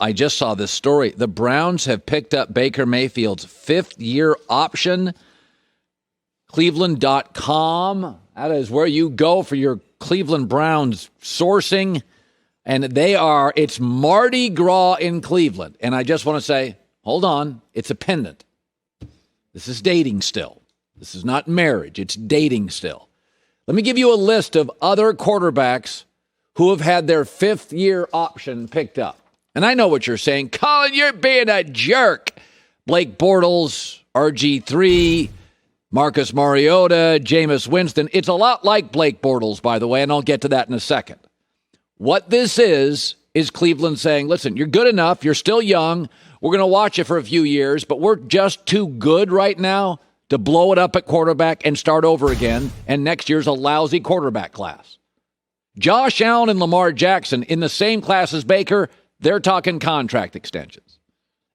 I just saw this story. The Browns have picked up Baker Mayfield's 5th-year option. Cleveland.com. That is where you go for your Cleveland Browns sourcing. And it's Mardi Gras in Cleveland. And I just want to say, hold on, it's a pendant. This is dating still. This is not marriage. It's dating still. Let me give you a list of other quarterbacks who have had their 5th-year option picked up. And I know what you're saying. Colin, you're being a jerk. Blake Bortles, RG3, Marcus Mariota, Jameis Winston. It's a lot like Blake Bortles, by the way, and I'll get to that in a second. What this is Cleveland saying, listen, you're good enough. You're still young. We're going to watch you for a few years, but we're just too good right now to blow it up at quarterback and start over again. And next year's a lousy quarterback class. Josh Allen and Lamar Jackson in the same class as Baker, they're talking contract extensions.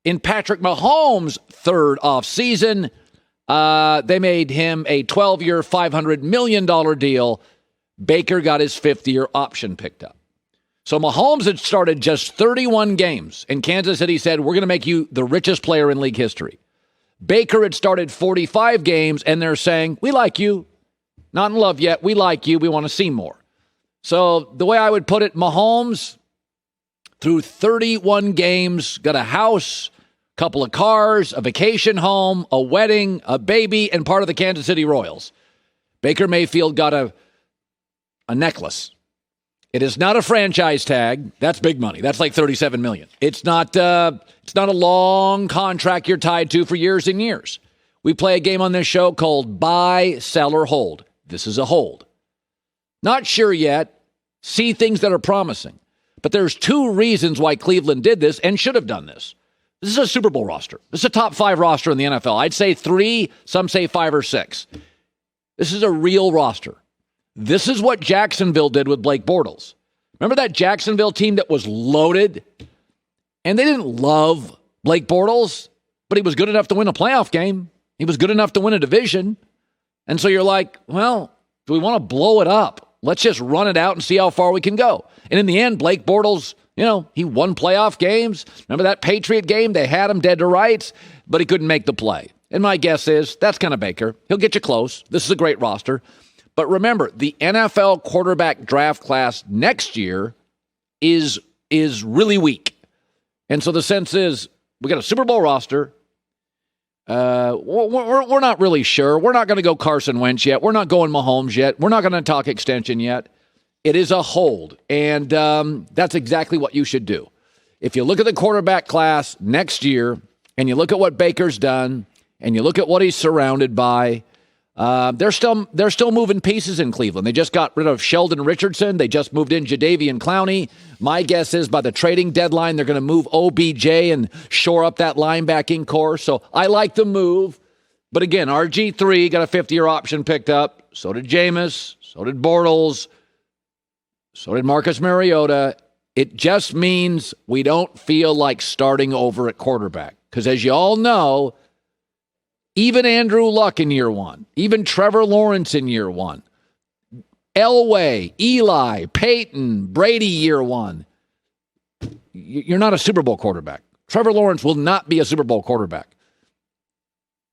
In Patrick Mahomes' 3rd offseason, they made him a 12-year, $500 million deal. Baker got his 5th-year option picked up. So Mahomes had started just 31 games, and Kansas City said, we're going to make you the richest player in league history. Baker had started 45 games, and they're saying, we like you. Not in love yet. We like you. We want to see more. So the way I would put it, Mahomes, through 31 games, got a house, a couple of cars, a vacation home, a wedding, a baby, and part of the Kansas City Royals. Baker Mayfield got a necklace. It is not a franchise tag. That's big money. That's like $37 million. It's not a long contract you're tied to for years and years. We play a game on this show called Buy, Sell, or Hold. This is a hold. Not sure yet. See things that are promising. But there's 2 reasons why Cleveland did this and should have done this. This is a Super Bowl roster. This is a top 5 roster in the NFL. I'd say 3, some say 5 or 6. This is a real roster. This is what Jacksonville did with Blake Bortles. Remember that Jacksonville team that was loaded? And they didn't love Blake Bortles, but he was good enough to win a playoff game. He was good enough to win a division. And so you're like, well, do we want to blow it up? Let's just run it out and see how far we can go. And in the end, Blake Bortles, he won playoff games. Remember that Patriot game? They had him dead to rights, but he couldn't make the play. And my guess is that's kind of Baker. He'll get you close. This is a great roster. But remember, the NFL quarterback draft class next year is really weak. And so the sense is we got a Super Bowl roster. We're not really sure. We're not going to go Carson Wentz yet. We're not going Mahomes yet. We're not going to talk extension yet. It is a hold. And that's exactly what you should do. If you look at the quarterback class next year and you look at what Baker's done and you look at what he's surrounded by, they're still moving pieces in Cleveland. They just got rid of Sheldon Richardson. They just moved in Jadeveon Clowney. My guess is by the trading deadline, they're going to move OBJ and shore up that linebacking core. So I like the move. But again, RG3 got a 5th-year option picked up. So did Jameis. So did Bortles. So did Marcus Mariota. It just means we don't feel like starting over at quarterback. Because as you all know, even Andrew Luck in year 1, even Trevor Lawrence in year 1, Elway, Eli, Peyton, Brady year 1, you're not a Super Bowl quarterback. Trevor Lawrence will not be a Super Bowl quarterback.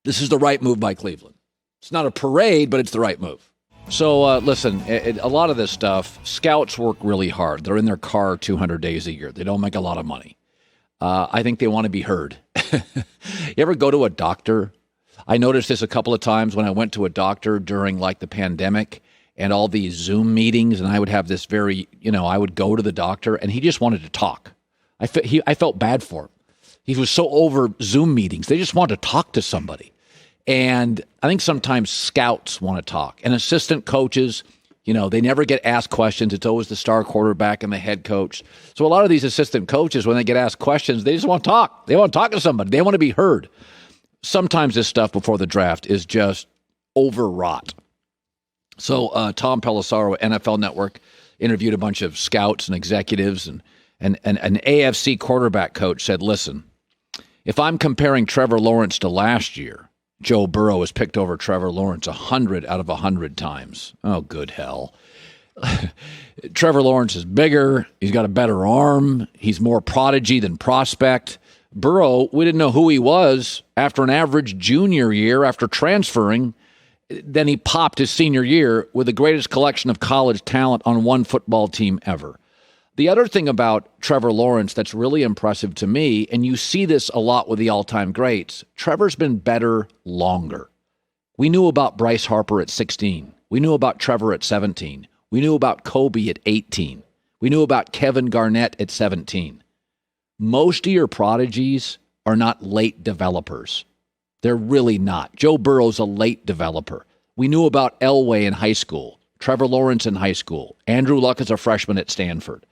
This is the right move by Cleveland. It's not a parade, but it's the right move. So listen, a lot of this stuff, scouts work really hard. They're in their car 200 days a year. They don't make a lot of money. I think they want to be heard. You ever go to a doctor? I noticed this a couple of times when I went to a doctor during like the pandemic and all these Zoom meetings, and I would have this I would go to the doctor and he just wanted to talk. I felt bad for him. He was so over Zoom meetings. They just want to talk to somebody. And I think sometimes scouts want to talk. And assistant coaches, they never get asked questions. It's always the star quarterback and the head coach. So a lot of these assistant coaches, when they get asked questions, they just want to talk. They want to talk to somebody. They want to be heard. Sometimes this stuff before the draft is just overwrought. So Tom Pelissaro, NFL Network, interviewed a bunch of scouts and executives, and an AFC quarterback coach said, listen, if I'm comparing Trevor Lawrence to last year, Joe Burrow has picked over Trevor Lawrence 100 out of 100 times. Oh, good hell. Trevor Lawrence is bigger. He's got a better arm. He's more prodigy than prospect. Burrow, we didn't know who he was after an average junior year after transferring. Then he popped his senior year with the greatest collection of college talent on one football team ever. The other thing about Trevor Lawrence that's really impressive to me, and you see this a lot with the all-time greats, Trevor's been better longer. We knew about Bryce Harper at 16. We knew about Trevor at 17. We knew about Kobe at 18. We knew about Kevin Garnett at 17. Most of your prodigies are not late developers. They're really not. Joe Burrow's a late developer. We knew about Elway in high school, Trevor Lawrence in high school, Andrew Luck as a freshman at Stanford.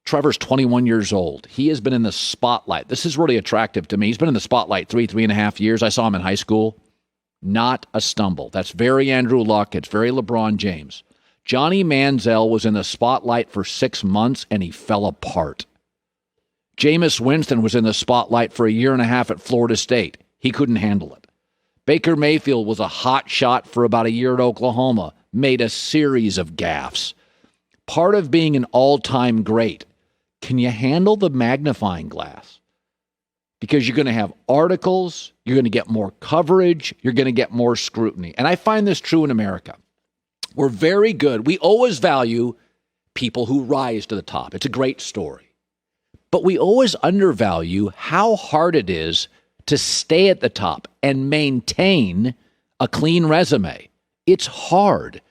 Trevor's 21 years old. He has been in the spotlight. This is really attractive to me. He's been in the spotlight 3.5 years. I saw him in high school. Not a stumble. That's very Andrew Luck. It's very LeBron James. Johnny Manziel was in the spotlight for 6 months, and he fell apart. Jameis Winston was in the spotlight for 1.5 years at Florida State. He couldn't handle it. Baker Mayfield was a hot shot for about a year at Oklahoma, made a series of gaffes. Part of being an all-time great, can you handle the magnifying glass? Because you're going to have articles, you're going to get more coverage, you're going to get more scrutiny. And I find this true in America. We're very good. We always value people who rise to the top. It's a great story. But we always undervalue how hard it is to stay at the top and maintain a clean resume. It's hard.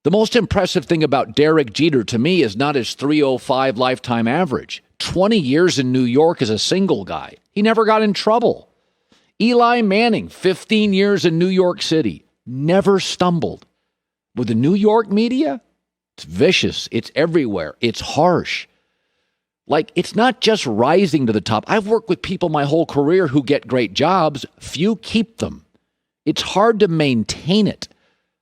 The most impressive thing about Derek Jeter to me is not his 305 lifetime average. 20 years in New York as a single guy. He never got in trouble. Eli Manning, 15 years in New York City, never stumbled. With the New York media, it's vicious. It's everywhere. It's harsh. Like, it's not just rising to the top. I've worked with people my whole career who get great jobs. Few keep them. It's hard to maintain it.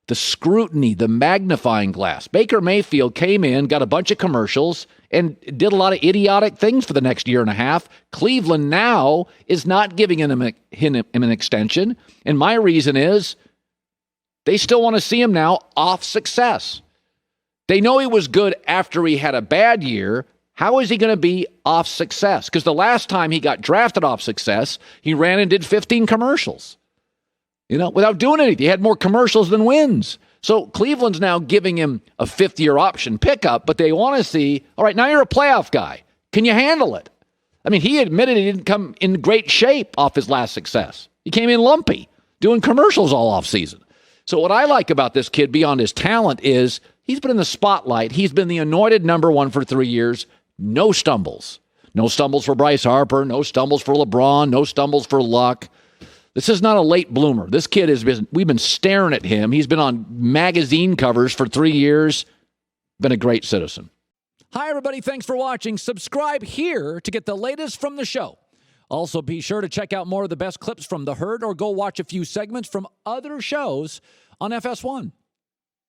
The scrutiny, the magnifying glass. Baker Mayfield came in, got a bunch of commercials, and did a lot of idiotic things for the next 1.5 years. Cleveland now is not giving him an extension. And my reason is they still want to see him now off success. They know he was good after he had a bad year. How is he going to be off success? Because the last time he got drafted off success, he ran and did 15 commercials. Without doing anything. He had more commercials than wins. So Cleveland's now giving him a 5th-year option pickup, but they want to see, all right, now you're a playoff guy. Can you handle it? I mean, he admitted he didn't come in great shape off his last success. He came in lumpy, doing commercials all offseason. So what I like about this kid beyond his talent is he's been in the spotlight. He's been the anointed number one for 3 years. No stumbles. No stumbles for Bryce Harper. No stumbles for LeBron. No stumbles for Luck. This is not a late bloomer. This kid we've been staring at him. He's been on magazine covers for 3 years. Been a great citizen. Hi, everybody. Thanks for watching. Subscribe here to get the latest from the show. Also, be sure to check out more of the best clips from The Herd or go watch a few segments from other shows on FS1.